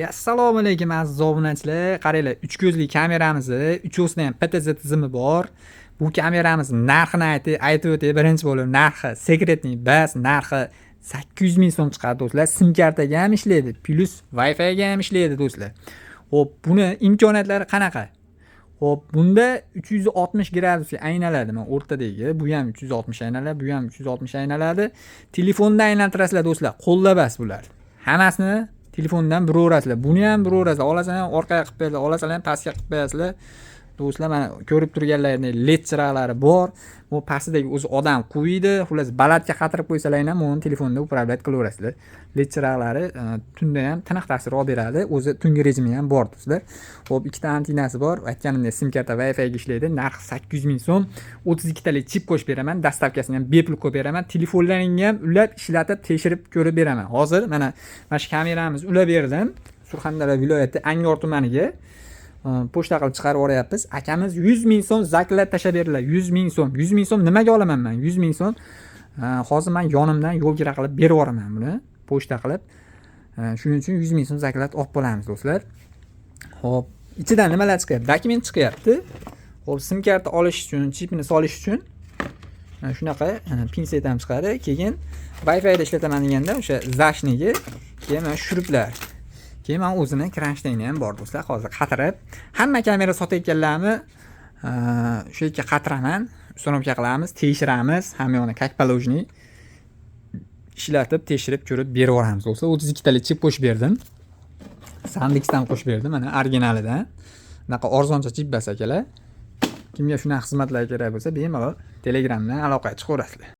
Assalomu alaykum aziz obunachilar. Qaranglar, 3 ko'zli kameramizni, uchovsida ham PTZ tizimi bor. Bu kameramiz narxini aytib o'tay. Birinchi bo'lib narxi sekretniy bas, narxi 800 ming so'm chiqadi do'stlar. SIM kartaga ham ishlaydi, plus Wi-Fi ga ham ishlaydi do'stlar. Xo'p, buni imkoniyatlari qanaqa? Xo'p, bunda 360 gradusga aynaladi. Mana o'rtadagi, bu ham 360 aynaladi, bu ham 360 aynaladi. Telefonda aylantirasizlar do'stlar, qo'lda bas bular. Hammasini telefondan biraverasizlar. Buni ham biraverasizlar. Olasizlar ham orqaga qilib qo'yasizlar, olasizlar ham pastga qilib qo'yasizlar. Do'stlar, mana ko'rib turganlaringiz LED chiroqlari bor. Bu pastidagi o'zi odam qo'ydi. Xullas, balandga qatirib qo'ysalar ham uni telefonda upravlat qilaverasizlar. LED chiroqlari tunda ham tiniq ta'sir olib beradi. O'zi tungi rejimi ham bor do'stlar. Xo'p, ikkita antenasi bor. Aytganimdek, SIM karta Wi-Fi ga ishlaydi. Narxi 800 ming so'm. 32 talik chip qo'shib beraman. Dastavkasini ham bepul qo'yib beraman. Telefonlaringni ham ulab, ishlatib, tekshirib ko'rib beraman. Hozir mana shu kameramizni ulab berdim. Surxondaryo viloyati Angor tumaniga pochta qilib chiqarib yuboryapmiz. Akamiz 100 ming so'm zaklab tashab berdilar. 100 ming so'm. 100 ming so'm nimaga olaman men? 100 ming so'm hozir men yonimdan yo'l kira qilib berib yuboraman buni. Pochta qilib. Shuning uchun 100 ming so'm zaklab olib bo'lamiz do'stlar. Xo'p, ichidan nimalar chiqyapti? Dokument chiqyapti. Xo'p, SIM karta olish uchun, chipni solish uchun shunaqa pinset ham chiqadi. Keyin Wi-Fi da ishlataman deganda o'sha zashniga, keyin mana shuruplar. Keyin mana o'zini kranштейni ham bor do'stlar. Hozir qatirib, hamma kamera sotayotganlarni shu yerga qatiraman, uстановка qilamiz, tekshiramiz, hamma yo'qni как положенный ishlatib, tekshirib ko'rib berib yuboramiz do'stlar. 32 talik chip qo'shib berdim. Sandixdan qo'shib berdim, mana originalidan. Bunaqa arzoncha chip bas akalar. Kimga shunaqa xizmatlar kerak bo'lsa, bemalol Telegramdan aloqaga chiqaverasizlar.